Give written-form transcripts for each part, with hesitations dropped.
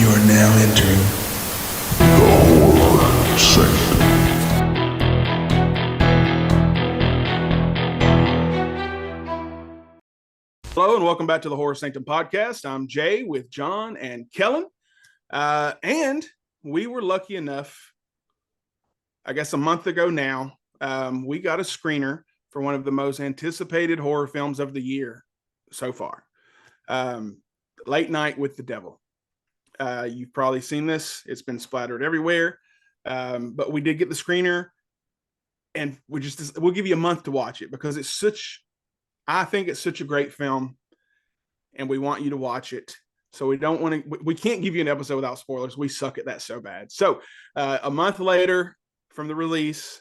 You are now entering the Horror Sanctum. Hello and welcome back to the Horror Sanctum podcast. I'm Jay with John and Kellen. And we were lucky enough, I guess a month ago now, we got a screener for one of the most anticipated horror films of the year so far. Late Night with the Devil. You've probably seen this. It's been splattered everywhere. But we did get the screener, and we'll give you a month to watch it because I think it's such a great film, and we want you to watch it. So we can't give you an episode without spoilers. We suck at that so bad. So a month later from the release,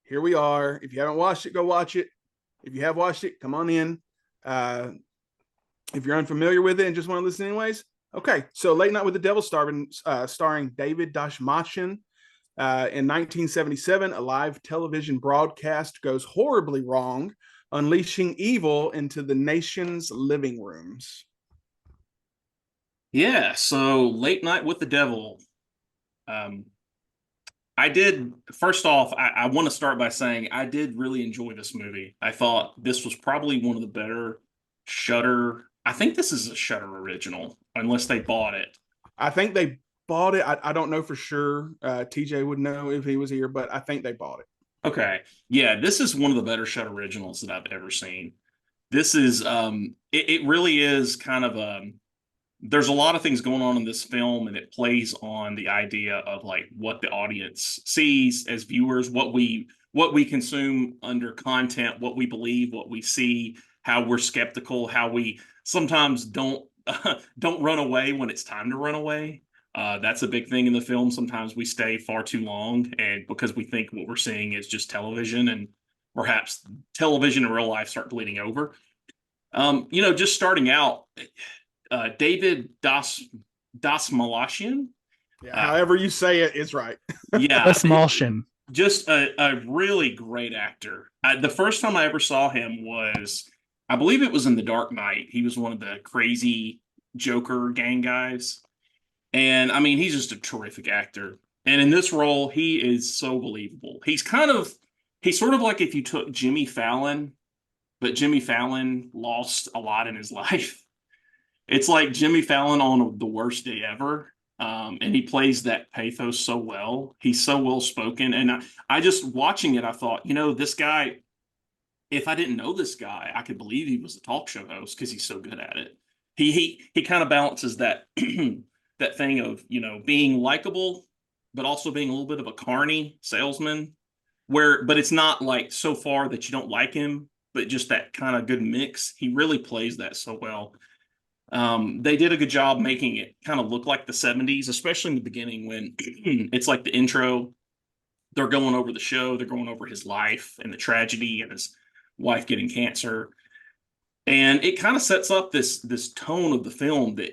here we are. If you haven't watched it, go watch it. If you have watched it, come on in. If you're unfamiliar with it and just want to listen anyways, okay. So Late Night with the Devil starring David Dashmatian. In 1977, a live television broadcast goes horribly wrong, unleashing evil into the nation's living rooms. Yeah, so Late Night with the Devil. First off, I want to start by saying I did really enjoy this movie. I thought this was probably one of the better Shudder. I think this is a Shudder original, unless they bought it. I think they bought it. I don't know for sure. TJ would know if he was here, but I think they bought it. Okay. Yeah, this is one of the better Shudder originals that I've ever seen. This is it really is kind of there's a lot of things going on in this film, and it plays on the idea of like what the audience sees as viewers, what we consume under content, what we believe, what we see, how we're skeptical, how we sometimes don't run away when it's time to run away. That's a big thing in the film. Sometimes we stay far too long, and because we think what we're seeing is just television, and perhaps television and real life start bleeding over. Just starting out, David Dastmalchian. Yeah, however you say it is right. Yeah, Dastmalchian. Just a really great actor. The first time I ever saw him was, I believe it was in The Dark Knight. He was one of the crazy Joker gang guys. And I mean, he's just a terrific actor. And in this role, he is so believable. He's sort of like if you took Jimmy Fallon, but Jimmy Fallon lost a lot in his life. It's like Jimmy Fallon on the worst day ever. And he plays that pathos so well. He's so well spoken. And I just watching it, I thought, this guy, if I didn't know this guy, I could believe he was a talk show host because he's so good at it. He kind of balances that that thing of, being likable, but also being a little bit of a carny salesman, but it's not like so far that you don't like him, but just that kind of good mix. He really plays that so well. They did a good job making it kind of look like the 70s, especially in the beginning when it's like the intro. They're going over the show. They're going over his life and the tragedy and his wife getting cancer. And it kind of sets up this tone of the film that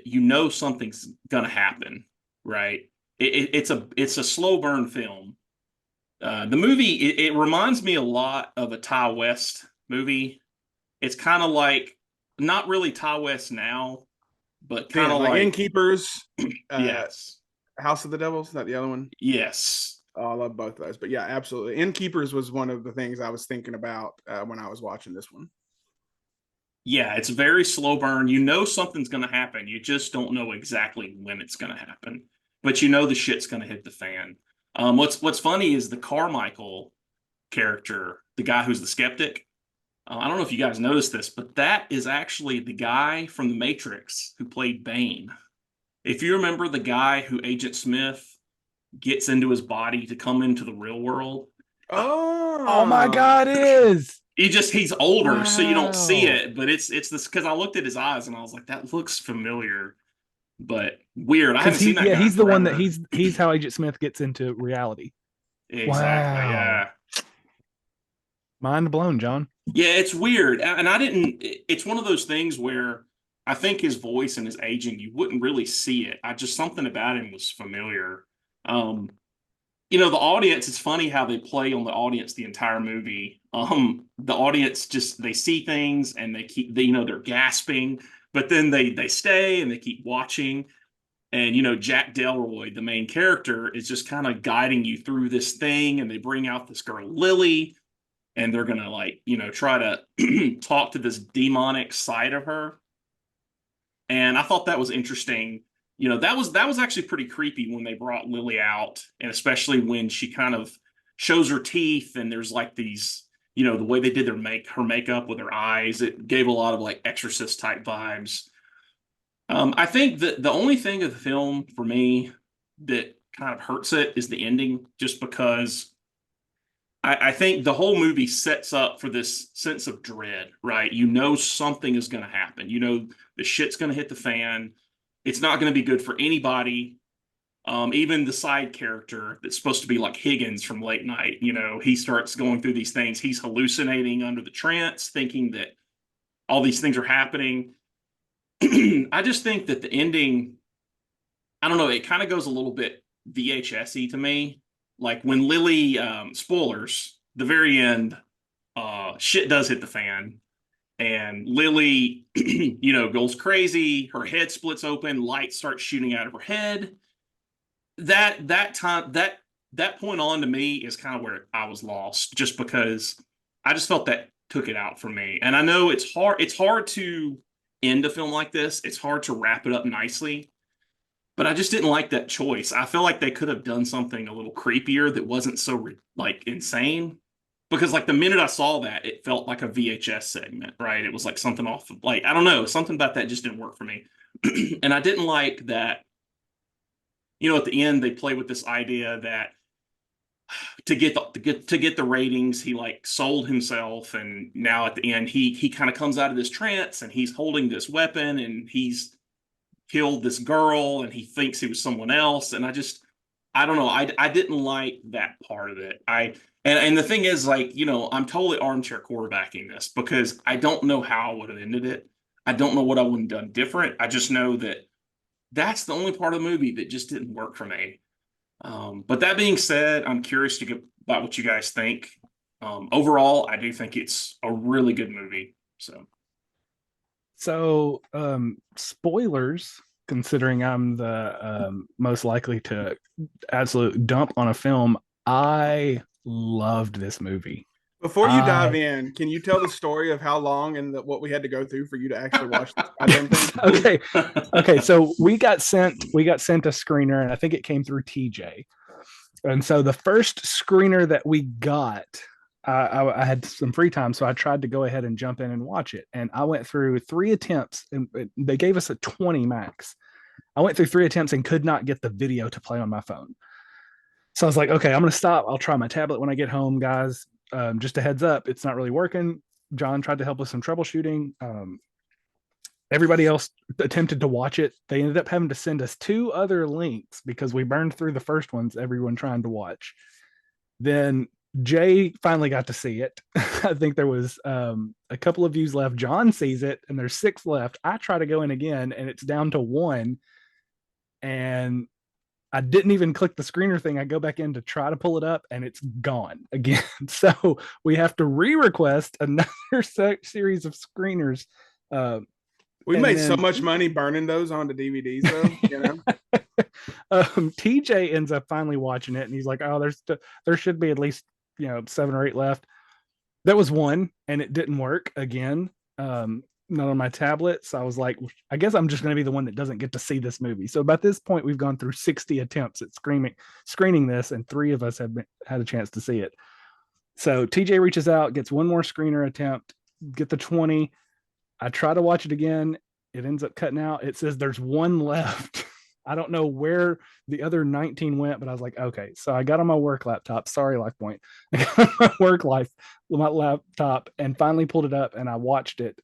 something's going to happen, right? It's a slow burn film. The movie, it reminds me a lot of a Ty West movie. It's kind of like, not really Ty West now, but kind of like Innkeepers. Yes. House of the Devil. Is that the other one? Yes. Oh, I love both of those. But yeah, absolutely. Innkeepers was one of the things I was thinking about when I was watching this one. Yeah, it's very slow burn. Something's going to happen. You just don't know exactly when it's going to happen. But the shit's going to hit the fan. What's funny is the Carmichael character, the guy who's the skeptic. I don't know if you guys noticed this, but that is actually the guy from The Matrix who played Bane. If you remember the guy who Agent Smith gets into his body to come into the real world. Oh my God, it is. He's older, so you don't see it, but it's this because I looked at his eyes and I was like, that looks familiar, but weird. I haven't seen that. Yeah, guy he's the one forever. that he's how Agent Smith gets into reality. Exactly. Wow. Yeah. Mind blown, John. Yeah, it's weird. And it's one of those things where I think his voice and his aging, you wouldn't really see it. Something about him was familiar. The audience, it's funny how they play on the audience the entire movie. The audience they see things and they're gasping, but then they stay and they keep watching. And, Jack Delroy, the main character, is just kind of guiding you through this thing. And they bring out this girl, Lily, and they're going to try to talk to this demonic side of her. And I thought that was interesting. That was actually pretty creepy when they brought Lily out, and especially when she kind of shows her teeth and there's like these, the way they did her makeup with her eyes, it gave a lot of like Exorcist type vibes. I think that the only thing of the film for me that kind of hurts it is the ending, just because I think the whole movie sets up for this sense of dread, right? Something is going to happen. The shit's going to hit the fan. It's not going to be good for anybody. Even the side character that's supposed to be like Higgins from Late Night, he starts going through these things. He's hallucinating under the trance, thinking that all these things are happening. I just think that the ending, I don't know, it kind of goes a little bit VHS-y to me. Like when Lily, spoilers, the very end, shit does hit the fan. And Lily, goes crazy. Her head splits open. Light starts shooting out of her head. That point on to me is kind of where I was lost, just because I just felt that took it out for me. And I know it's hard. It's hard to end a film like this. It's hard to wrap it up nicely. But I just didn't like that choice. I feel like they could have done something a little creepier that wasn't so insane. Because like the minute I saw that, it felt like a VHS segment, right? It was like something off of, like, I don't know, something about that just didn't work for me. And I didn't like that, at the end they play with this idea that to get the ratings, he like sold himself, and now at the end he kind of comes out of this trance and he's holding this weapon and he's killed this girl and he thinks he was someone else. And I don't know, I didn't like that part of it. And the thing is, like, I'm totally armchair quarterbacking this because I don't know how I would have ended it. I don't know what I would have done different. I just know that that's the only part of the movie that just didn't work for me. But that being said, I'm curious to get about what you guys think. Overall, I do think it's a really good movie. So, spoilers, considering I'm the most likely to absolute dump on a film, I loved this movie. Before you dive in, can you tell the story of how long and what we had to go through for you to actually watch this goddamn thing? Okay. So we got sent a screener, and I think it came through TJ. And so the first screener that we got, I had some free time, so I tried to go ahead and jump in and watch it. And I went through 3 attempts, and they gave us a 20 max. I went through 3 attempts and could not get the video to play on my phone. So I was like, okay, I'm going to stop. I'll try my tablet when I get home, guys. Just a heads up, it's not really working. John tried to help with some troubleshooting. Everybody else attempted to watch it. They ended up having to send us 2 other links because we burned through the first ones, everyone trying to watch. Then Jay finally got to see it. I think there was a couple of views left. John sees it, and there's 6 left. I try to go in again, and it's down to 1. And I didn't even click the screener thing. I go back in to try to pull it up, and it's gone again. So we have to re-request another series of screeners. We made so much money burning those onto DVDs, though. TJ ends up finally watching it, and he's like, "Oh, there should be at least 7 or 8 left." That was 1, and it didn't work again. Not on my tablet. So I was like, I guess I'm just going to be the one that doesn't get to see this movie. So about this point, we've gone through 60 attempts at screening this, and 3 of us have had a chance to see it. So TJ reaches out, gets 1 more screener attempt, get the 20. I try to watch it again. It ends up cutting out. It says there's 1 left. I don't know where the other 19 went, but I was like, okay. So I got on my work laptop. Sorry, LifePoint. I got on my laptop and finally pulled it up, and I watched it.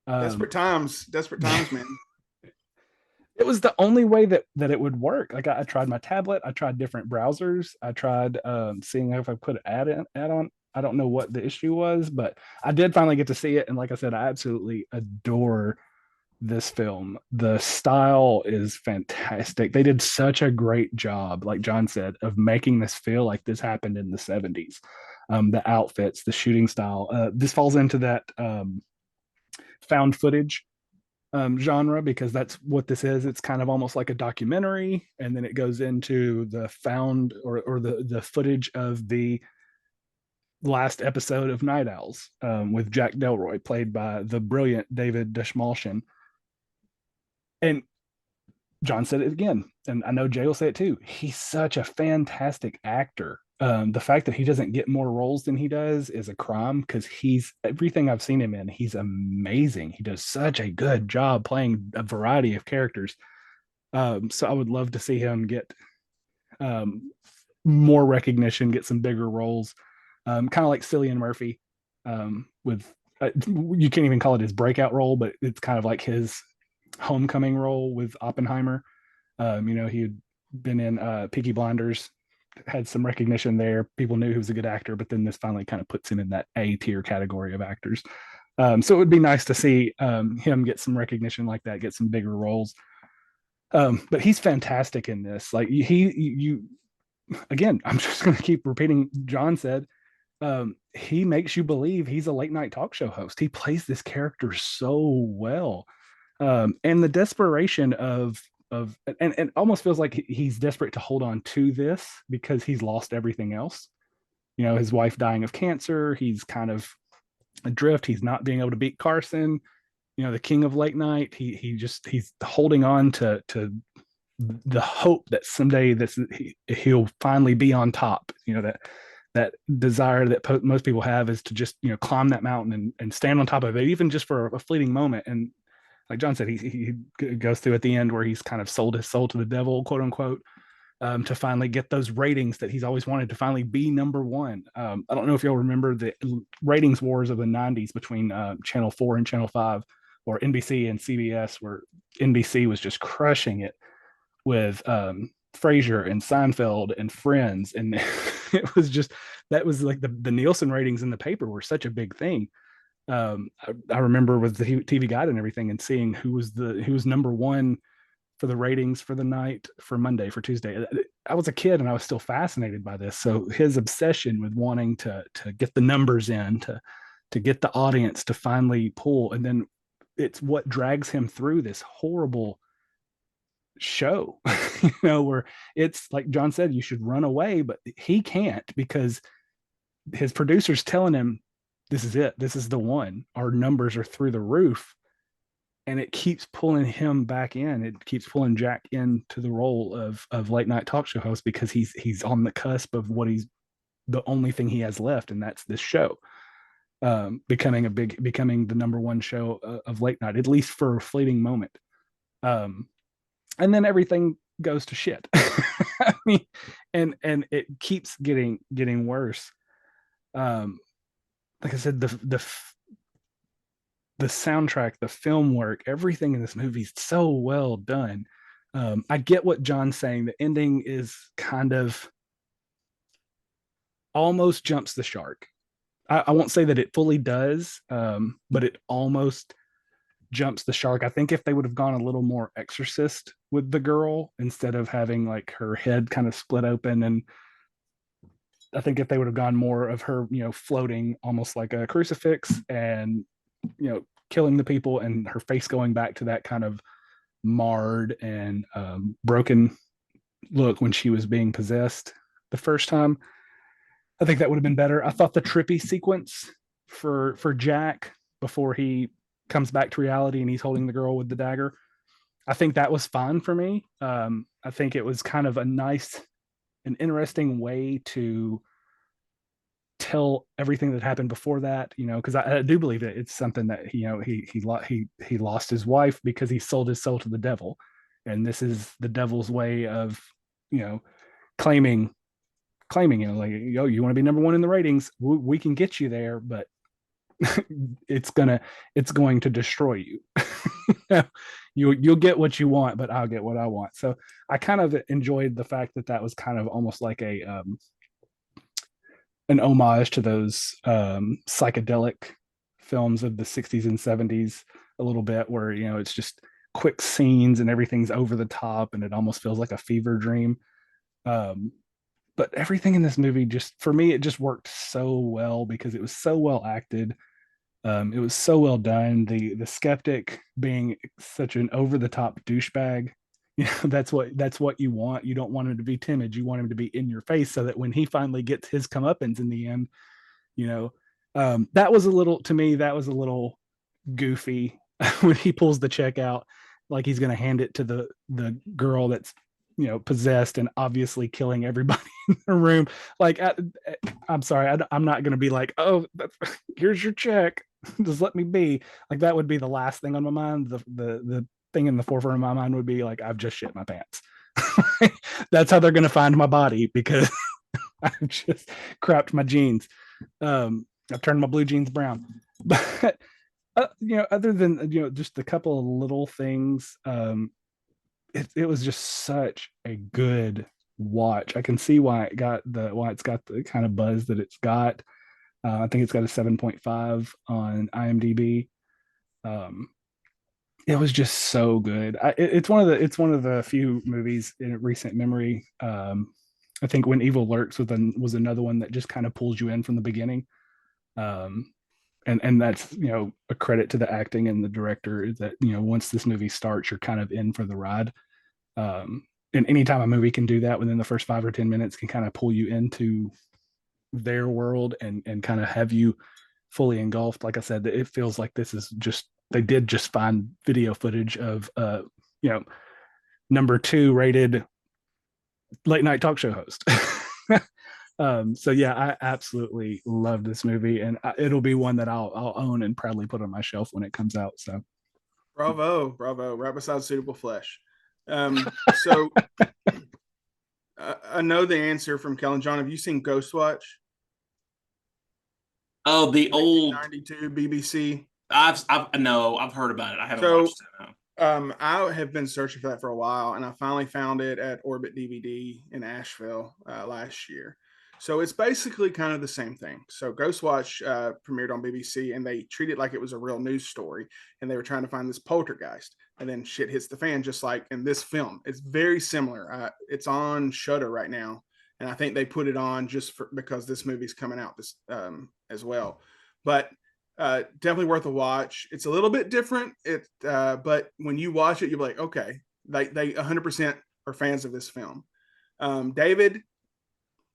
Desperate times, man. It was the only way that it would work. Like I tried my tablet, I tried different browsers, I tried seeing if I could add on. I don't know what the issue was, but I did finally get to see it. And like I said, I absolutely adore this film. The style is fantastic. They did such a great job, like John said, of making this feel like this happened in the 70s. The outfits, the shooting style. This falls into that found footage genre, because that's what this is. It's kind of almost like a documentary, and then it goes into the found or the footage of the last episode of Night Owls, with Jack Delroy, played by the brilliant David Dashmalchian. And John said it again, and I know Jay will say it too. He's such a fantastic actor. The fact that he doesn't get more roles than he does is a crime, because he's everything I've seen him in. He's amazing. He does such a good job playing a variety of characters. So I would love to see him get more recognition, get some bigger roles, kind of like Cillian Murphy, with you can't even call it his breakout role, but it's kind of like his homecoming role with Oppenheimer. He had been in Peaky Blinders, had some recognition there. People knew he was a good actor, but then this finally kind of puts him in that A tier category of actors. So it would be nice to see him get some recognition like that, get some bigger roles. But he's fantastic in this. Like you again, I'm just going to keep repeating. John said, he makes you believe he's a late night talk show host. He plays this character so well. And the desperation of and it almost feels like he's desperate to hold on to this because he's lost everything else. His wife dying of cancer. He's kind of adrift. He's not being able to beat Carson, the king of late night. He's holding on to the hope that someday he'll finally be on top. That desire that most people have is to just climb that mountain and stand on top of it, even just for a fleeting moment. And like John said, he goes through at the end where he's kind of sold his soul to the devil, quote unquote, to finally get those ratings that he's always wanted, to finally be number one. I don't know if y'all remember the ratings wars of the 90s between Channel 4 and Channel 5, or NBC and CBS, where NBC was just crushing it with Frasier and Seinfeld and Friends. And it was just, that was like the Nielsen ratings in the paper were such a big thing. I remember with the TV Guide and everything, and seeing who was number one for the ratings for the night, for Monday, for Tuesday. I was a kid and I was still fascinated by this. So his obsession with wanting to get the numbers in, to get the audience to finally pull, and then it's what drags him through this horrible show, where it's like John said, you should run away, but he can't, because his producer's telling him, this is it. This is the one. Our numbers are through the roof. And it keeps pulling him back in. It keeps pulling Jack into the role of late night talk show host, because he's on the cusp of what he's the only thing he has left, and that's this show, becoming the number one show of late night, at least for a fleeting moment. And then everything goes to shit. I mean, and it keeps getting worse. Like I said, the soundtrack, the film work, everything in this movie is so well done. I get what John's saying. The ending is kind of almost jumps the shark. I won't say that it fully does, but it almost jumps the shark. I think if they would have gone a little more Exorcist with the girl, instead of having like her head kind of split open, and I think if they would have gone more of her, floating almost like a crucifix, and killing the people, and her face going back to that kind of marred and broken look when she was being possessed the first time, I think that would have been better. I thought the trippy sequence for Jack before he comes back to reality and he's holding the girl with the dagger, I think that was fine for me. I think it was kind of an interesting way to tell everything that happened before that, because I do believe that it's something that he lost his wife because he sold his soul to the devil, and this is the devil's way of claiming, like, you want to be number one in the ratings, we can get you there, but it's going to destroy you. You'll get what you want, but I'll get what I want. So I kind of enjoyed the fact that was kind of almost like an homage to those psychedelic films of the 60s and 70s a little bit, where it's just quick scenes and everything's over the top and it almost feels like a fever dream. But everything in this movie, just for me, it just worked so well because it was so well acted. It was so well done. The skeptic being such an over the top douchebag, that's what you want. You don't want him to be timid. You want him to be in your face, so that when he finally gets his comeuppance in the end, you know, that was a little to me. That was a little goofy when he pulls the check out, like he's going to hand it to the girl that's possessed and obviously killing everybody in the room. Like I'm sorry, I'm not going to be like, oh, here's your check, just let me be. Like that would be the last thing on my mind. The thing in the forefront of my mind would be like, I've just shit my pants. That's how they're going to find my body, because I've just crapped my jeans. I've turned my blue jeans brown. But other than just a couple of little things, it was just such a good watch. I can see why it's got the kind of buzz that it's got. I think it's got a 7.5 on IMDb. It was just so good. It's one of the few movies in recent memory. I think When Evil Lurks was another one that just kind of pulls you in from the beginning. And that's a credit to the acting and the director, that once this movie starts, you're kind of in for the ride. And anytime a movie can do that within the first 5 or 10 minutes, can kind of pull you into their world and kind of have you fully engulfed. Like I said, it feels like this is just, they did just find video footage of number 2 rated late night talk show host. So yeah, I absolutely love this movie, and it'll be one that I'll own and proudly put on my shelf when it comes out. So bravo, right beside Suitable Flesh. So I know the answer from Kellen. John, have you seen Ghostwatch? Oh, the old 92 BBC. I've heard about it. I haven't watched it. No. I have been searching for that for a while, and I finally found it at Orbit DVD in Asheville last year. So it's basically kind of the same thing. So Ghostwatch premiered on BBC, and they treated it like it was a real news story, and they were trying to find this poltergeist, and then shit hits the fan, just like in this film. It's very similar. It's on Shudder right now, and I think they put it on just because this movie's coming out this as well. But definitely worth a watch. It's a little bit different. But when you watch it, you'll be like, okay, they 100% are fans of this film. David,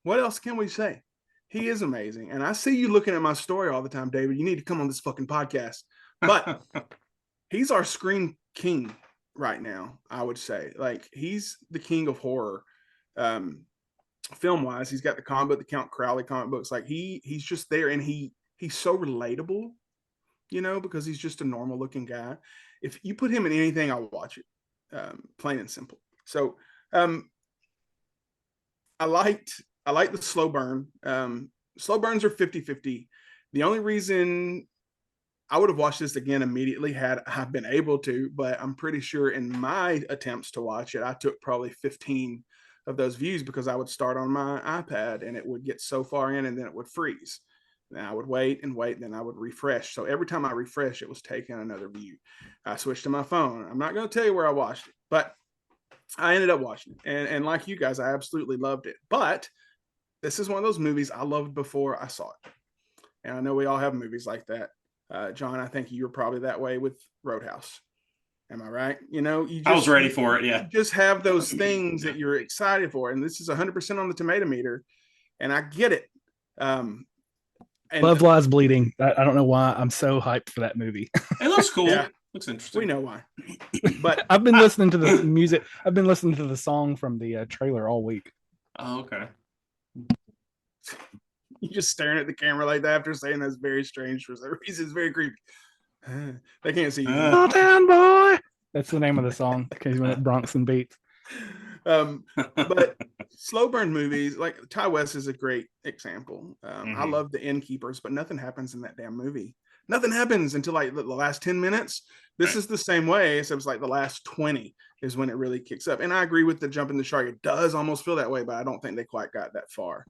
what else can we say? He is amazing. And I see you looking at my story all the time, David. You need to come on this fucking podcast. But he's our screen king right now, I would say. Like, he's the king of horror. Film wise, he's got the comic book, the Count Crowley comic books. Like he's just there, and he's so relatable, because he's just a normal looking guy. If you put him in anything, I'll watch it. Plain and simple. So I liked the slow burn. Slow burns are 50-50. The only reason I would have watched this again immediately had I been able to, but I'm pretty sure in my attempts to watch it, I took probably 15 of those views, because I would start on my iPad and it would get so far in and then it would freeze. Then I would wait and wait, then I would refresh. So every time I refresh, it was taking another view. I switched to my phone. I'm not going to tell you where I watched it, but I ended up watching it. And like you guys, I absolutely loved it. But this is one of those movies I loved before I saw it. And I know we all have movies like that. John, I think you were probably that way with Roadhouse. Am I right? I was ready for it. Yeah. You just have those things that you're excited for. And this is 100% on the tomato meter. And I get it. And Love Lies Bleeding. I don't know why I'm so hyped for that movie. It looks cool. Yeah. Looks interesting. We know why. But I've been listening to the music. I've been listening to the song from the trailer all week. Oh, okay. You just staring at the camera like that after saying that's very strange for some reason. It's very creepy. They can't see you. Small Town Boy. That's the name of the song. Because when it Bronx and beats. But slow burn movies, like Ty West is a great example. I love The Innkeepers, but nothing happens in that damn movie. Nothing happens until like the last 10 minutes. This is the same way. So it's like the last 20 is when it really kicks up. And I agree with the jumping the shark. It does almost feel that way, but I don't think they quite got that far.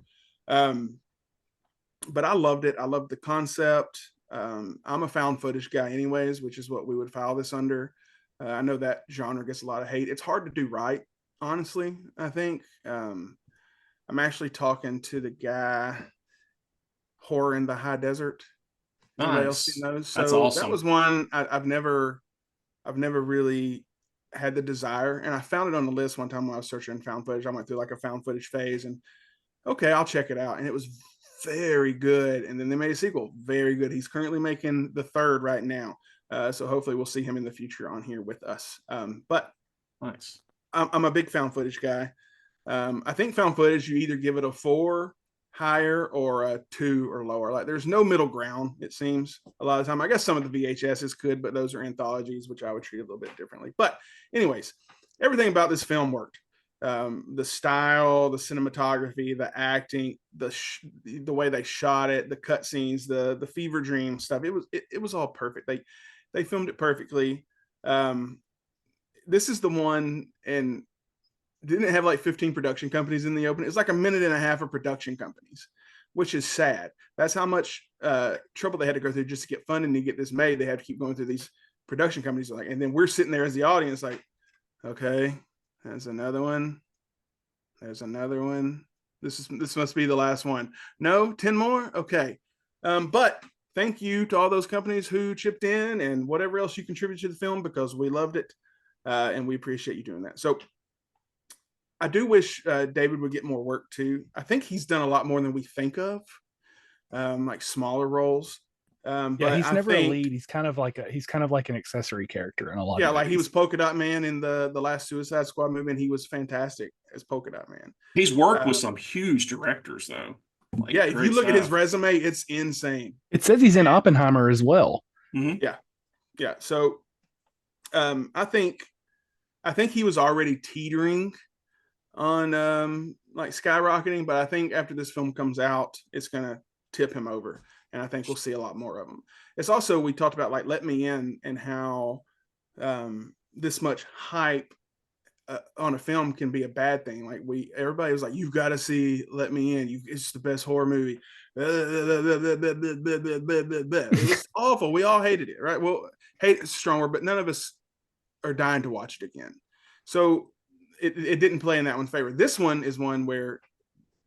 But I loved it. I loved the concept. I'm a found footage guy anyways, which is what we would file this under. I know that genre gets a lot of hate. It's hard to do right, honestly, I think. I'm actually talking to the guy, Horror in the High Desert. Anybody else seen Nice. those? That's So that awesome. was one I've never really had the desire, and I found it on the list one time when I was searching found footage. I went through like a found footage phase, and okay, I'll check it out, and it was very good. And then they made a sequel, very good. He's currently making the third right now, so hopefully we'll see him in the future on here with us. But Nice. I'm a big found footage guy. I think found footage, you either give it a 4 higher or a 2 or lower. Like there's no middle ground, it seems a lot of the time. I guess some of the VHSs could, but those are anthologies, which I would treat a little bit differently. But anyways, everything about this film worked. The style, the cinematography, the acting, the way they shot it, the cutscenes, the fever dream stuff. It was all perfect. They filmed it perfectly. This is the one, and didn't it have like 15 production companies in the open? It's like a minute and a half of production companies, which is sad. That's how much trouble they had to go through just to get funding to get this made. They had to keep going through these production companies, like, and then we're sitting there as the audience, like, okay, there's another one. There's another one. This must be the last one. No, 10 more. Okay, but thank you to all those companies who chipped in and whatever else you contributed to the film, because we loved it, and we appreciate you doing that. So I do wish David would get more work too. I think he's done a lot more than we think of, like smaller roles. Yeah, But he's I never a think, lead. He's kind of like an accessory character in a lot yeah, of like he movies. was Polka Dot Man in the last Suicide Squad movie, and he was fantastic as Polka Dot Man. He's worked with Uh, some huge directors though. yeah, Like if you great look at his stuff. resume, it's insane. It says he's in Oppenheimer as well. Mhm. Yeah, so I think he was already teetering on like skyrocketing, but I think after this film comes out, it's gonna tip him over, and I think we'll see a lot more of him. It's also, we talked about like Let Me In, and how this much hype on a film can be a bad thing. Like everybody was like, you've got to see Let Me In. It's the best horror movie. It was awful. We all hated it, right? Well, hate is stronger, but none of us are dying to watch it again. So it didn't play in that one's favor. This one is one where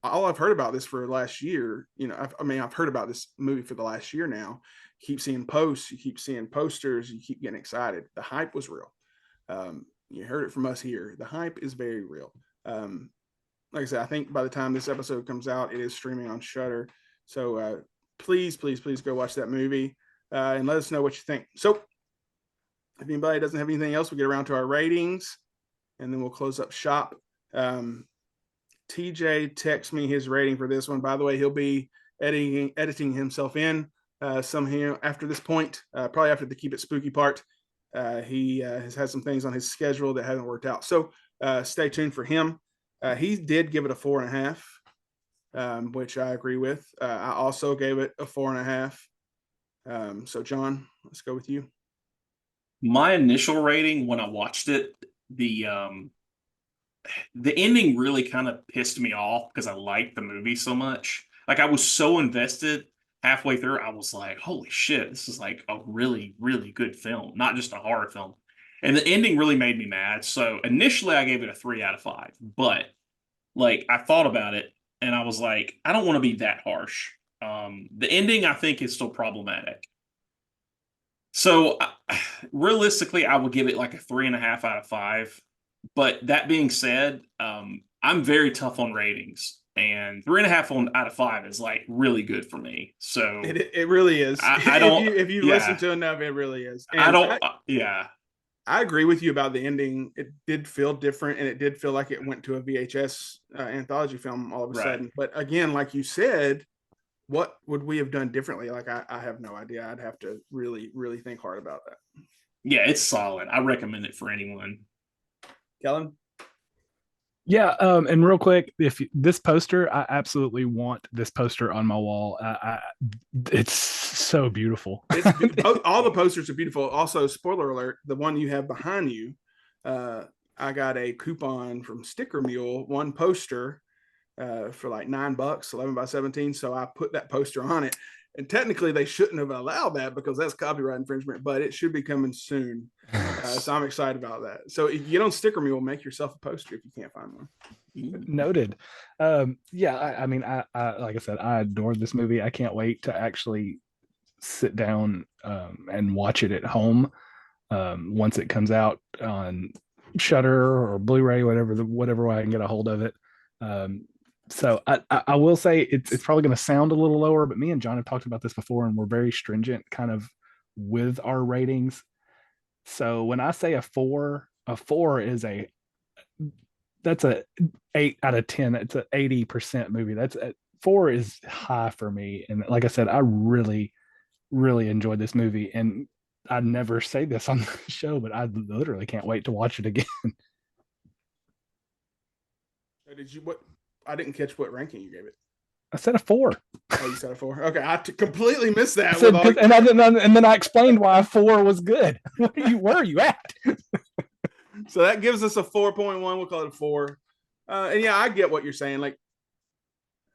all I've heard about this for last year, I've heard about this movie for the last year now. Keep seeing posts, you keep seeing posters, you keep getting excited. The hype was real. You heard it from us here. The hype is very real. Like I said, I think by the time this episode comes out, it is streaming on Shudder. So please go watch that movie and let us know what you think. So if anybody doesn't have anything else, we'll get around to our ratings, and then we'll close up shop. TJ texts me his rating for this one. By the way, he'll be editing himself in somehow after this point, probably after the Keep It Spooky part. He has had some things on his schedule that haven't worked out. So stay tuned for him. He did give it a 4.5, which I agree with. I also gave it a 4.5. So John, let's go with you. My initial rating when I watched it, the ending really kind of pissed me off because I liked the movie so much. Like I was so invested halfway through, I was like, holy shit, this is like a really, really good film, not just a horror film. And the ending really made me mad. So initially I gave it a 3 out of 5. But like I thought about it and I was like, I don't want to be that harsh. The ending I think is still problematic. So realistically, I would give it like a 3.5 out of 5. But that being said, I'm very tough on ratings, and 3.5 out of 5 is like really good for me. So it really is. I don't. if you Yeah, listen to enough, it really is. And I don't. Yeah, I agree with you about the ending. It did feel different, and it did feel like it went to a VHS anthology film all of a right. sudden. But again, like you said, what would we have done differently? Like I have no idea. I'd have to really, really think hard about that. Yeah, it's solid. I recommend it for anyone. Kellen? Yeah, and real quick, if this poster, I absolutely want this poster on my wall. It's so beautiful. All the posters are beautiful. Also, spoiler alert: the one you have behind you, I got a coupon from Sticker Mule, one poster for like $9, 11 by 17. So I put that poster on it. And technically, they shouldn't have allowed that because that's copyright infringement, but it should be coming soon. So I'm excited about that. So if you get on Sticker Mule, make yourself a poster if you can't find one. Noted. Yeah, I mean, I like I said, I adored this movie. I can't wait to actually sit down and watch it at home once it comes out on Shutter or Blu-ray, whatever way I can get a hold of it. So I will say it's probably going to sound a little lower, but me and John have talked about this before, and we're very stringent kind of with our ratings. So when I say a four is that's a 8 out of 10. It's an 80% movie. That's a four is high for me. And like I said, I really, really enjoyed this movie. And I never say this on the show, but I literally can't wait to watch it again. Did you what? I didn't catch what ranking you gave it. I said a four. Oh, you said a 4. Okay, I completely missed that. Said, with all, and then I explained why a four was good. Where are you at? So that gives us a 4.1. We'll call it a 4. And yeah, I get what you're saying. Like,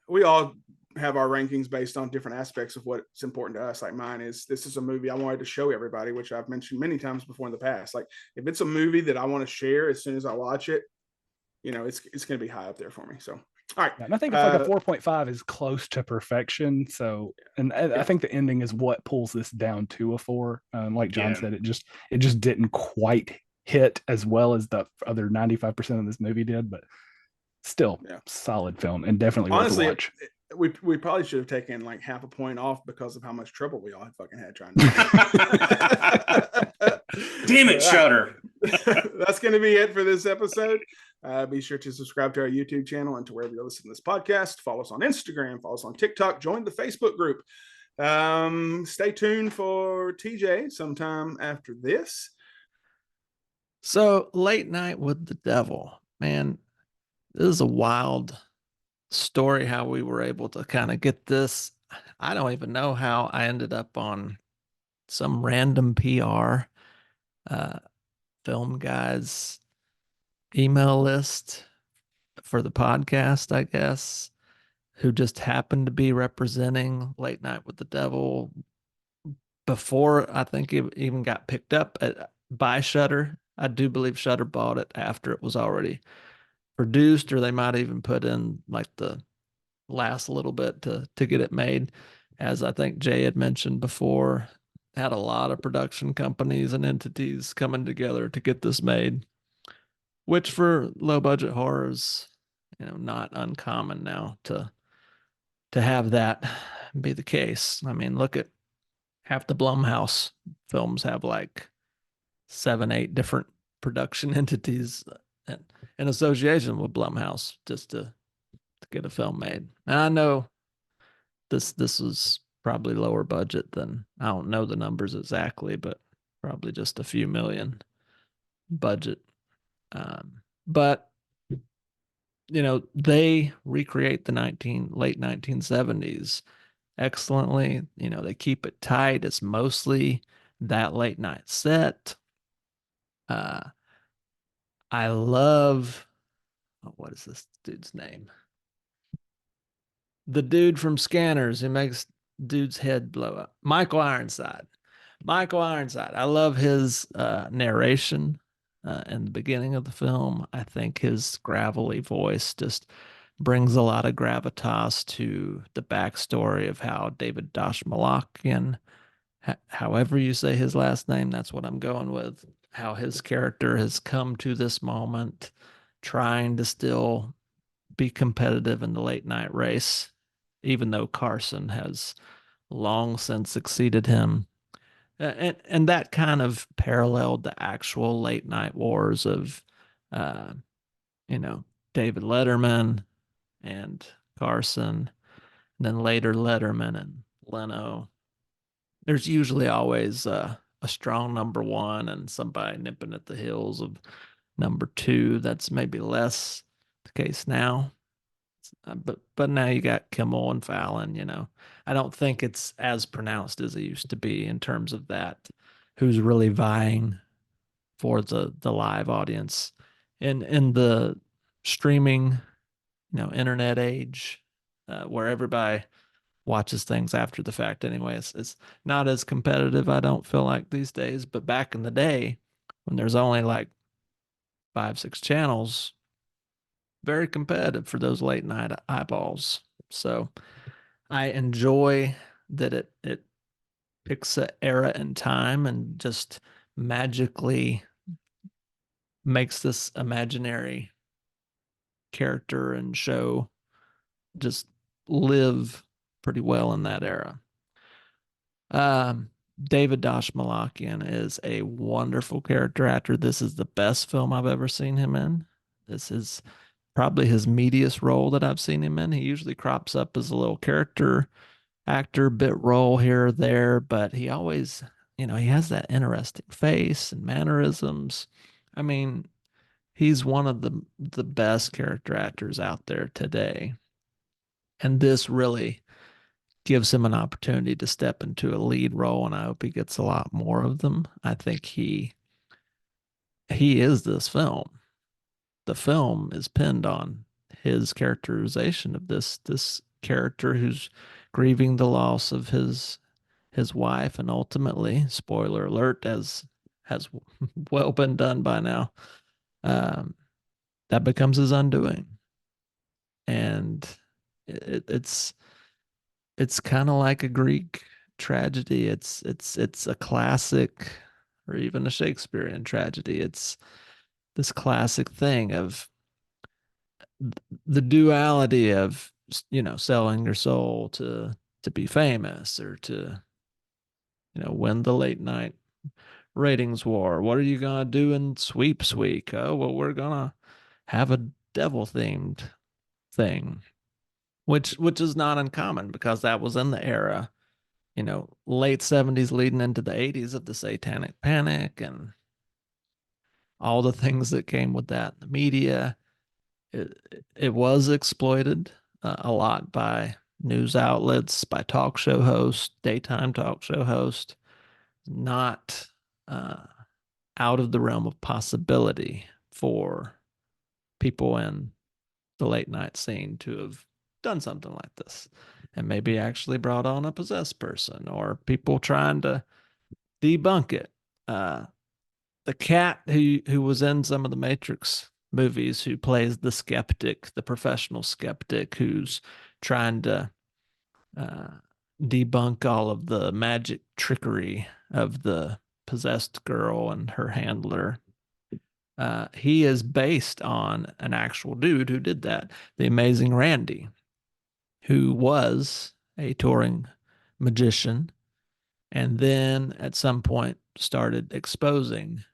we all have our rankings based on different aspects of what's important to us. Like, mine is, this is a movie I wanted to show everybody, which I've mentioned many times before in the past. Like, if it's a movie that I want to share as soon as I watch it, it's going to be high up there for me. So, all right. Yeah, and I think it's like a 4.5 is close to perfection. So, and I think the ending is what pulls this down to a 4. Like John said, it just didn't quite hit as well as the other 95% of this movie did, but still solid film and definitely honestly worth a we watch. probably should have taken like half a point off because of how much trouble we all had fucking had trying to Damn it, Shutter. That's going to be it for this episode. Be sure to subscribe to our YouTube channel and to wherever you're listening to this podcast. Follow us on Instagram, follow us on TikTok, join the Facebook group. Stay tuned for TJ sometime after this. So, Late Night with the Devil, man, this is a wild story how we were able to kind of get this. I don't even know how I ended up on some random PR film guys email list for the podcast, I guess, who just happened to be representing Late Night with the Devil before I think it even got picked up by Shutter. I do believe Shutter bought it after it was already produced, or they might even put in like the last little bit to get it made. As I think Jay had mentioned before, had a lot of production companies and entities coming together to get this made, which for low budget horrors, not uncommon now to have that be the case. I mean, look at half the Blumhouse films have like 7, 8 different production entities in association with Blumhouse just to get a film made. And I know this was probably lower budget than, I don't know the numbers exactly, but probably just a few million budget. But they recreate the late 1970s excellently. They keep it tight. It's mostly that late night set. I love, what is this dude's name? The dude from Scanners who makes dude's head blow up. Michael Ironside. I love his narration in the beginning of the film. I think his gravelly voice just brings a lot of gravitas to the backstory of how David Dashmalakian, however you say his last name, that's what I'm going with, how his character has come to this moment, trying to still be competitive in the late night race, even though Carson has long since succeeded him. And that kind of paralleled the actual late night wars of, David Letterman and Carson, and then later Letterman and Leno. There's usually always a strong number one and somebody nipping at the heels of number two. That's maybe less the case now. But now you got Kimmel and Fallon. I don't think it's as pronounced as it used to be in terms of that, who's really vying for the live audience in the streaming, internet age, where everybody watches things after the fact anyway. It's not as competitive, I don't feel like, these days. But back in the day, when there's only like 5, 6 channels, very competitive for those late night eyeballs. So I enjoy that it picks an era in time and just magically makes this imaginary character and show just live pretty well in that era. Um, David Dashmalakian is a wonderful character actor. This is the best film I've ever seen him in. This is probably his meatiest role that I've seen him in. He usually crops up as a little character actor, bit role here or there, but he always, he has that interesting face and mannerisms. I mean, he's one of the best character actors out there today. And this really gives him an opportunity to step into a lead role, and I hope he gets a lot more of them. I think he is this film. The film is pinned on his characterization of this character who's grieving the loss of his wife, and ultimately, spoiler alert, as has well been done by now, that becomes his undoing. And it's kind of like a Greek tragedy. It's a classic, or even a Shakespearean tragedy. It's this classic thing of the duality of selling your soul to be famous, or to win the late night ratings war. What are you gonna do in sweeps week? Oh, well, we're gonna have a devil themed thing, which is not uncommon, because that was in the era, late 70s leading into the 80s, of the satanic panic and all the things that came with that in the media. It was exploited a lot by news outlets, by talk show hosts, daytime talk show hosts. Not out of the realm of possibility for people in the late night scene to have done something like this, and maybe actually brought on a possessed person, or people trying to debunk it. The cat who was in some of the Matrix movies, who plays the skeptic, the professional skeptic, who's trying to uh, debunk all of the magic trickery of the possessed girl and her handler. He is based on an actual dude who did that, the Amazing Randy, who was a touring magician, and then at some point started exposing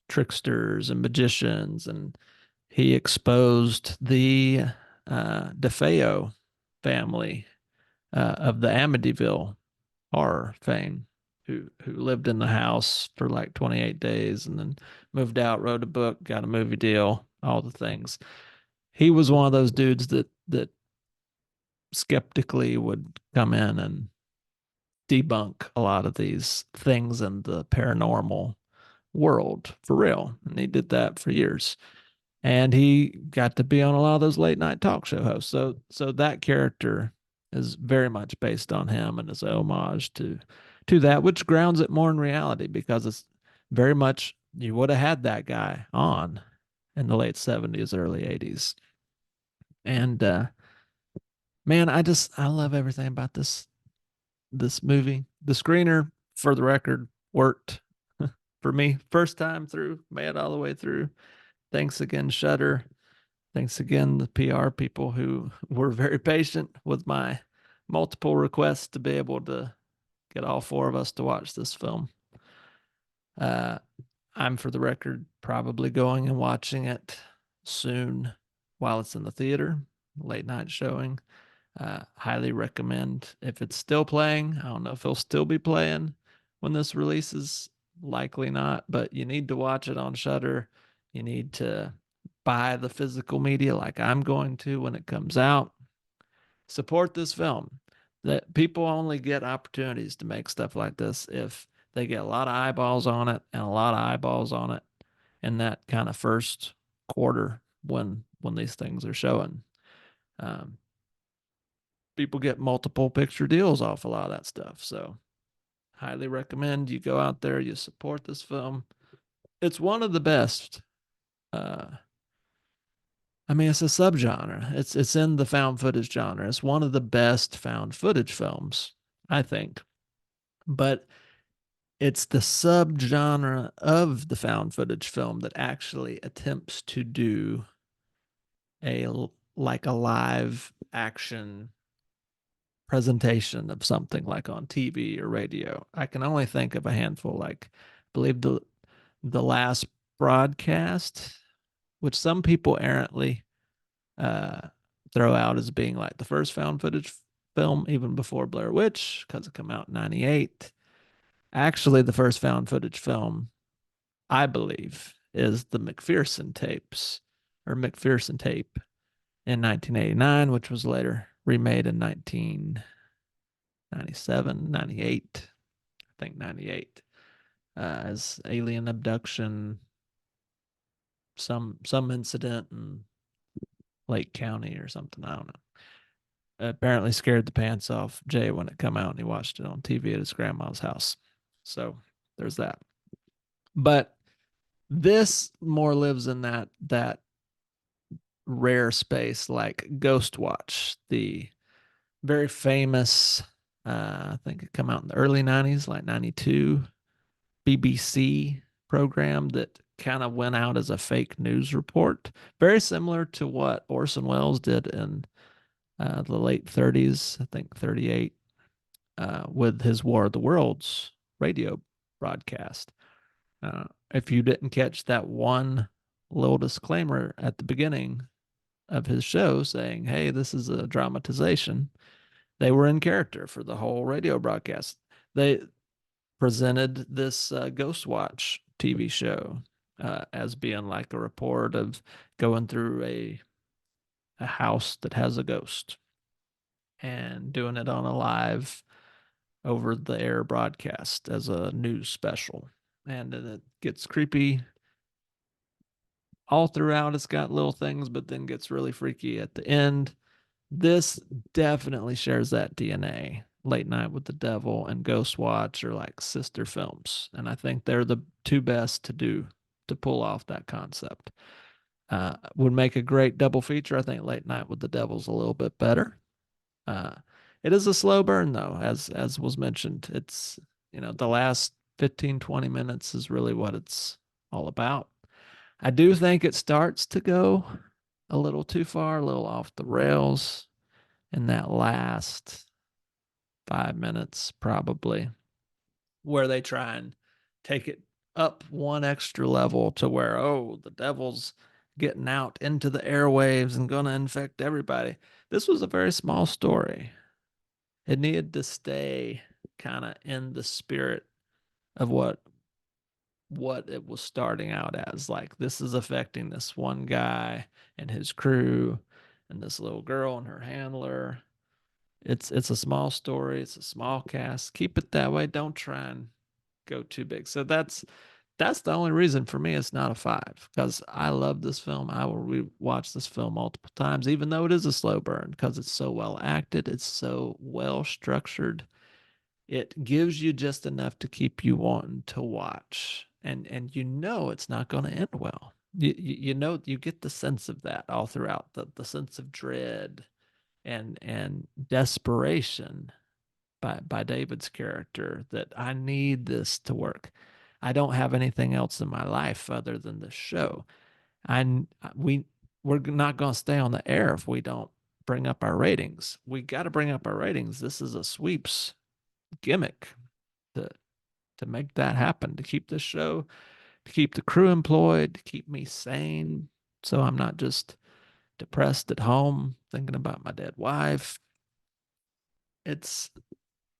tricksters and magicians, and he exposed the DeFeo family of the Amityville horror fame, who lived in the house for like 28 days and then moved out, wrote a book, got a movie deal, all the things. He was one of those dudes that skeptically would come in and debunk a lot of these things in the paranormal world for real. And he did that for years. And he got to be on a lot of those late night talk show hosts. So that character is very much based on him, and is a homage to that, which grounds it more in reality, because it's very much, you would have had that guy on in the late 70s, early 80s. And man, I love everything about this movie. The screener, for the record, worked for me first time through, made it all the way through. Thanks again, Shudder. Thanks again, the PR people who were very patient with my multiple requests to be able to get all four of us to watch this film. I'm, for the record, probably going and watching it soon while it's in the theater, late night showing. Highly recommend, if it's still playing. I don't know if it'll still be playing when this releases. Likely not, but you need to watch it on Shudder. You need to buy the physical media like I'm going to when it comes out. Support this film. That people only get opportunities to make stuff like this if they get a lot of eyeballs on it, and a lot of eyeballs on it in that kind of first quarter when these things are showing. People get multiple picture deals off a lot of that stuff. So highly recommend you go out there, you support this film. It's one of the best. It's a subgenre. It's in the found footage genre. It's one of the best found footage films, I think. but it's the subgenre of the found footage film that actually attempts to do like a live action presentation of something like on TV or radio. I can only think of a handful, like I believe the last broadcast, which some people errantly uh, throw out as being like the first found footage film, even before Blair Witch, because it came out in '98. Actually, the first found footage film, I believe, is the McPherson tapes or McPherson tape in 1989, which was later remade in 1997, 98, I think 98, as alien abduction, some incident in Lake County or something. I don't know. Apparently scared the pants off Jay when it come out and he watched it on TV at his grandma's house. So there's that. But this more lives in that rare space like Ghost Watch, the very famous I think it come out in the early 90s, like 92 BBC program that kind of went out as a fake news report, very similar to what Orson Welles did in the late 30s, I think 38, with his War of the Worlds radio broadcast. If you didn't catch that one little disclaimer at the beginning of his show saying, hey, this is a dramatization, they were in character for the whole radio broadcast. They presented this Ghost Watch TV show as being like a report of going through a house that has a ghost and doing it on a live over the air broadcast as a news special. And then it gets creepy all throughout. It's got little things, but then gets really freaky at the end. This definitely shares that DNA. Late Night with the Devil and Ghost Watch are like sister films. And I think they're the two best to pull off that concept. Would make a great double feature. I think Late Night with the Devil's a little bit better. Uh, it is a slow burn though, as was mentioned. It's, the last 15, 20 minutes is really what it's all about. I do think it starts to go a little too far, a little off the rails in that last 5 minutes, probably, where they try and take it up one extra level to where, oh, the devil's getting out into the airwaves and going to infect everybody. This was a very small story. It needed to stay kind of in the spirit of what it was starting out as. Like, this is affecting this one guy and his crew and this little girl and her handler. It's a small story, it's a small cast. Keep it that way. Don't try and go too big. So that's the only reason for me it's not a 5, because I love this film. I will rewatch this film multiple times, even though it is a slow burn, because it's so well acted, it's so well structured. It gives you just enough to keep you wanting to watch, and it's not going to end well. You get the sense of that all throughout, the sense of dread and desperation by David's character, that I need this to work. I don't have anything else in my life other than this show. I we're not going to stay on the air if we don't bring up our ratings. We got to bring up our ratings. This is a sweeps gimmick to make that happen, to keep this show, to keep the crew employed, to keep me sane, so I'm not just depressed at home thinking about my dead wife. It's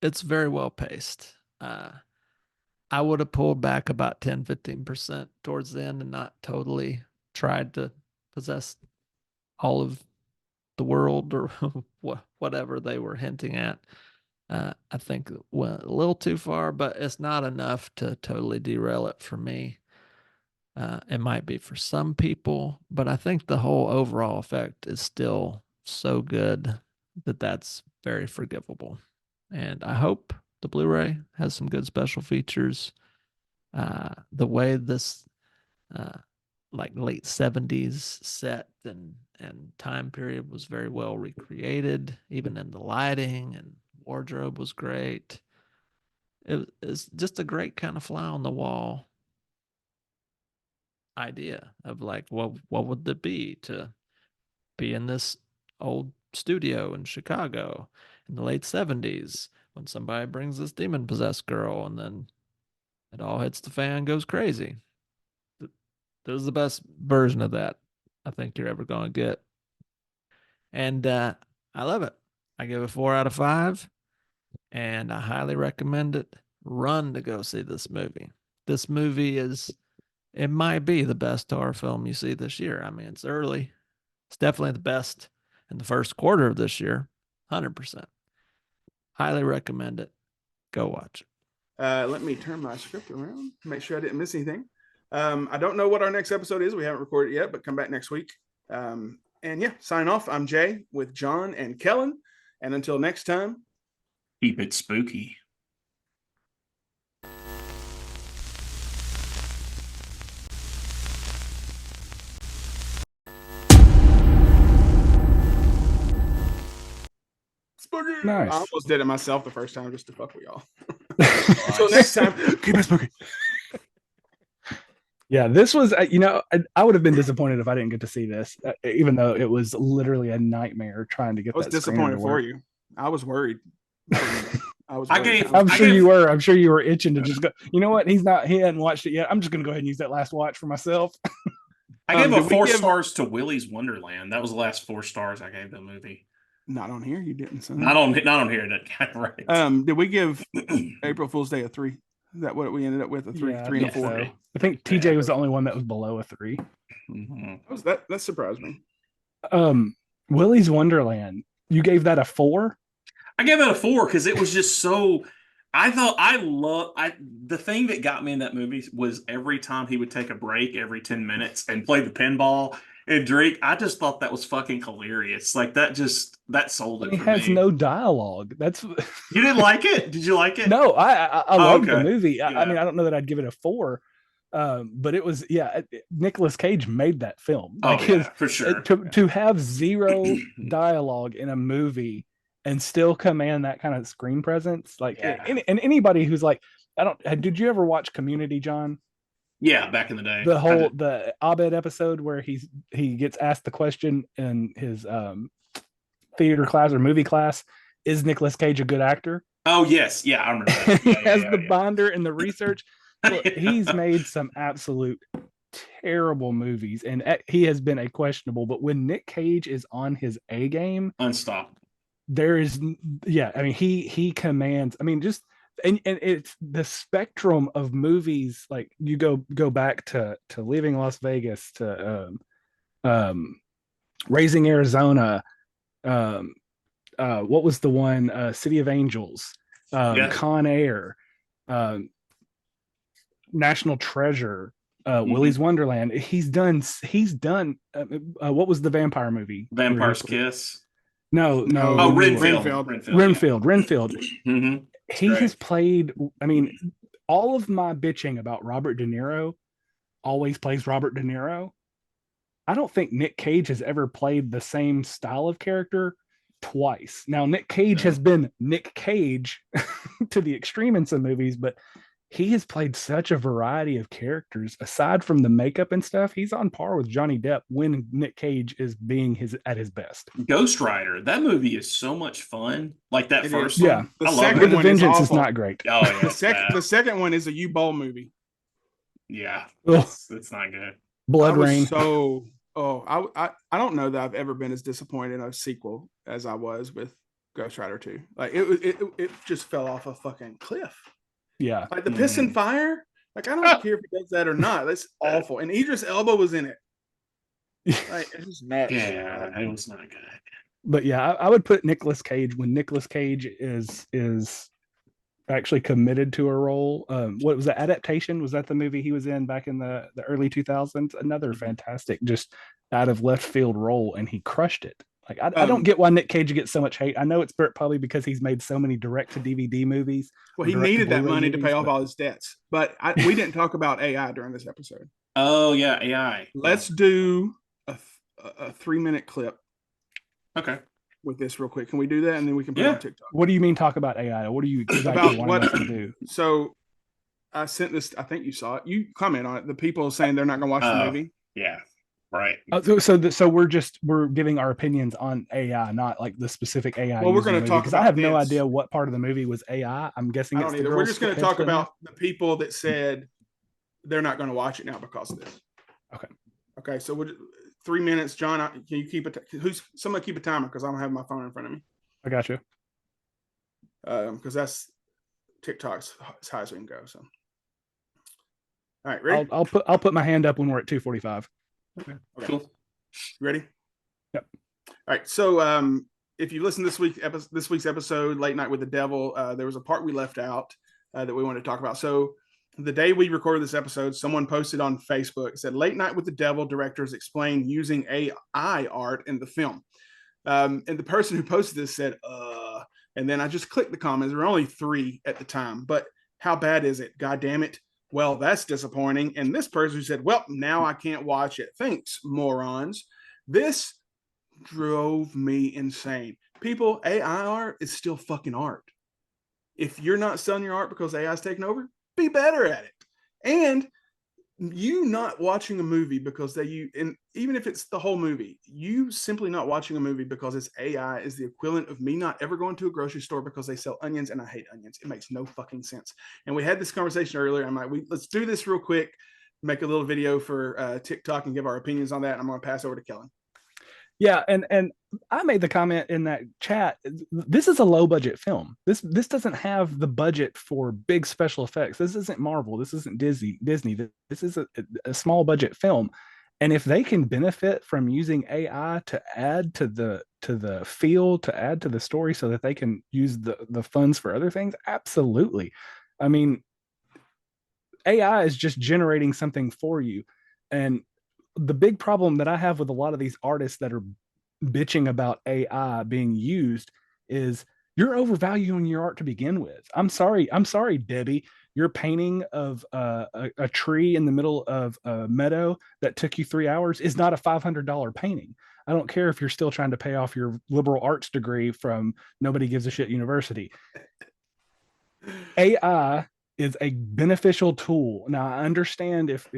very well paced. I would have pulled back about 10-15% towards the end and not totally tried to possess all of the world or whatever they were hinting at. I think it went a little too far, but it's not enough to totally derail it for me. It might be for some people, but I think the whole overall effect is still so good that that's very forgivable. And I hope the Blu-ray has some good special features. The way this like late 70s set and time period was very well recreated, even in the lighting, and wardrobe was great. it's just a great kind of fly on the wall idea of like, what would it be to be in this old studio in Chicago in the late 70s when somebody brings this demon possessed girl and then it all hits the fan, goes crazy. This is the best version of that I think you're ever going to get. And I love it. I give it 4 out of 5, and I highly recommend it. Run to go see this movie. This movie it might be the best horror film you see this year. I mean, it's early. It's definitely the best in the first quarter of this year. 100%. Highly recommend it. Go watch it. Let me turn my script around, make sure I didn't miss anything. I don't know what our next episode is. We haven't recorded it yet, but come back next week. And yeah, sign off. I'm Jay with John and Kellen. And until next time, Keep it spooky. spooky. Nice. I almost did it myself the first time just to fuck with y'all. Until next time, keep it spooky. Yeah, this was, I would have been disappointed if I didn't get to see this, even though it was literally a nightmare trying to get I was that screener disappointed to for work. you. I was worried. I was. I worried. gave- I'm I sure gave- you were. I'm sure you were itching to just go. You know what? He hadn't watched it yet. I'm just gonna go ahead and use that last watch for myself. I gave did a we 4 give- stars to Willy's Wonderland. That was the last 4 stars I gave the movie. Not on here. You didn't. Son. Not on here. That right. Did we give April Fool's Day a 3? Is that what we ended up with? A 3, Yeah, 3 and a think 4. so. I think TJ was the only one that was below a 3. Mhm. That surprised me. Willy's Wonderland. You gave that a 4? I gave it a 4 because it was just so. The thing that got me in that movie was every time he would take a break every 10 minutes and play the pinball and drink. I just thought that was fucking hilarious. Like that sold it He for has me. no dialogue. That's You didn't like it? Did you like it? no. I love the okay. movie. I Yeah. mean, I don't know that I'd give it a 4. But it was Nicolas Cage made that film. Like for sure. to have zero dialogue in a movie and still command that kind of screen presence, like Yeah. and anybody who's like, did you ever watch Community, John? Yeah, back in the day. The Abed episode where he gets asked the question in his theater class or movie class, is Nicolas Cage a good actor? Oh yes, yeah, I remember that. He Yeah, has yeah, the yeah. binder and the research. Look, he's Yeah. made some absolute terrible movies, and he has been a questionable. But when Nick Cage is on his A game, Unstoppable. there is, I mean, he commands. I mean, just and it's the spectrum of movies. Like you go back to Leaving Las Vegas, to Raising Arizona. What was the one? City of Angels, Con Air. National Treasure, Willy's Wonderland. He's done. What was the vampire movie? Vampire's Kiss. No. Oh, Renfield. Renfield. Mm-hmm. He has played. I mean, all of my bitching about Robert De Niro always plays Robert De Niro. I don't think Nick Cage has ever played the same style of character twice. Now, Nick Cage has been Nick Cage to the extreme in some movies, but he has played such a variety of characters. Aside from the makeup and stuff, he's on par with Johnny Depp when Nick Cage is being at his best. Ghost Rider. That movie is so much fun. Like that It first is. one. Yeah. The I love second With it. the one is Vengeance is awful. not great. Oh yeah. The second one is a U-Ball movie. Yeah. Ugh. It's not good. Blood I was Rain. I don't know that I've ever been as disappointed in a sequel as I was with Ghost Rider 2. Like it just fell off a fucking cliff. Yeah. Like the piss and fire. Like I don't care if he does that or not. That's awful. And Idris Elba was in it. Like it's just nuts. Yeah, it was not good. But yeah, I would put Nicolas Cage when Nicolas Cage is actually committed to a role. What was that adaptation? Was that the movie he was in back in the early 2000s? Another fantastic, just out of left field role, and he crushed it. Like I don't get why Nick Cage gets so much hate. I know it's probably because he's made so many direct to DVD movies. Well, he direct to needed that Blu-ray money to pay movies, off but- all his debts. But we didn't talk about AI during this episode. Oh yeah, AI. Let's do a 3-minute clip Okay. with this real quick. Can we do that, and then we can put it Yeah. on TikTok? What do you mean talk about AI? What do you exactly About want what? us to do? So I sent this. I think you saw it. You comment on it. The people saying they're not going to watch the movie. Yeah. Right. So we're giving our opinions on AI, not like the specific AI. Well, we're going to talk because about I have no this. idea what part of the movie was AI. I'm guessing I it's don't the either. girl We're just going to head talk spinning. about the people that said they're not going to watch it now because of this. Okay. Okay. So 3 minutes, John. Can you keep it? Somebody keep a timer because I don't have my phone in front of me. I got you. Because that's TikTok's as high as we can go. So, all right, ready? I'll put my hand up when we're at 2:45. Okay. Cool. You ready? Yep. All right. So, if you listen to this week's episode, Late Night with the Devil, there was a part we left out that we wanted to talk about. So, the day we recorded this episode, someone posted on Facebook, said Late Night with the Devil directors explain using AI art in the film. And the person who posted this said, and then I just clicked the comments. There were only 3 at the time, but how bad is it? God damn it. Well, that's disappointing. And this person said, well, now I can't watch it. Thanks, morons. This drove me insane. People, AI art is still fucking art. If you're not selling your art because AI is taking over, be better at it. And you not watching a movie because and even if it's the whole movie, you simply not watching a movie because it's AI is the equivalent of me not ever going to a grocery store because they sell onions and I hate onions. It makes no fucking sense. And we had this conversation earlier. I'm like, let's do this real quick, make a little video for TikTok and give our opinions on that. I'm going to pass over to Kellen. Yeah, and I made the comment in that chat. This is a low budget film. This doesn't have the budget for big special effects. This isn't Marvel. This isn't Disney. This is a small budget film. And if they can benefit from using AI to add to the feel, to add to the story, so that they can use the funds for other things, absolutely. I mean, AI is just generating something for you, and the big problem that I have with a lot of these artists that are bitching about AI being used is you're overvaluing your art to begin with. I'm sorry, Debbie. Your painting of a tree in the middle of a meadow that took you 3 hours is not a $500 painting. I don't care if you're still trying to pay off your liberal arts degree from Nobody Gives a Shit University. AI is a beneficial tool. Now, I understand if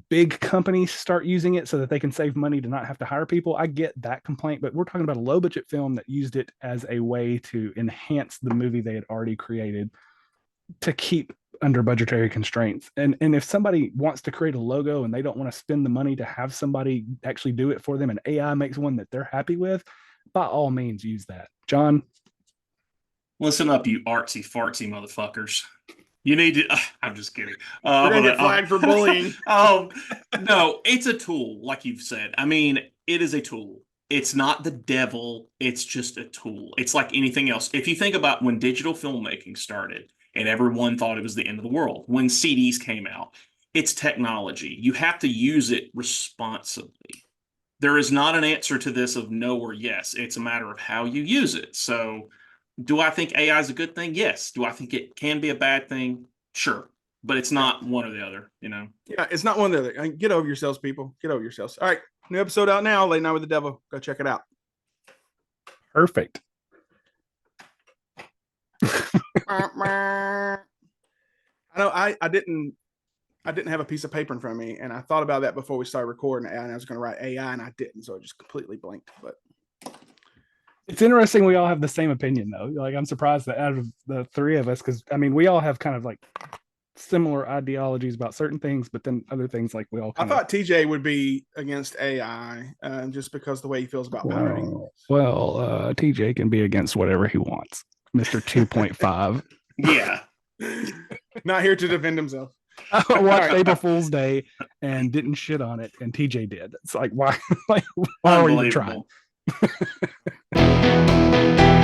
big companies start using it so that they can save money to not have to hire people, I get that complaint, but we're talking about a low budget film that used it as a way to enhance the movie they had already created to keep under budgetary constraints. And if somebody wants to create a logo and they don't want to spend the money to have somebody actually do it for them and AI makes one that they're happy with, by all means use that. John? Listen up, you artsy fartsy motherfuckers. You need to. I'm just kidding. We're gonna get flagged for bullying. No, it's a tool, like you've said. I mean, it is a tool. It's not the devil. It's just a tool. It's like anything else. If you think about when digital filmmaking started, and everyone thought it was the end of the world, when CDs came out, it's technology. You have to use it responsibly. There is not an answer to this of no or yes. It's a matter of how you use it. So, do I think AI is a good thing? Yes. Do I think it can be a bad thing? Sure. But it's not one or the other, you know? Yeah, it's not one or the other. Get over yourselves, people. Get over yourselves. All right. New episode out now, Late Night with the Devil. Go check it out. Perfect. I know I didn't have a piece of paper in front of me, and I thought about that before we started recording, and I was going to write AI, and I didn't, so I just completely blanked. But it's interesting we all have the same opinion, though. Like, I'm surprised that out of the 3 of us, because I mean, we all have kind of like similar ideologies about certain things, but then other things, like we all I thought TJ would be against AI just because the way he feels about pirating. Well, TJ can be against whatever he wants, Mr. 2.5. Yeah. Not here to defend himself. I watched April Fool's Day and didn't shit on it, and TJ did. It's like, why? Like, why are you trying? Unbelievable.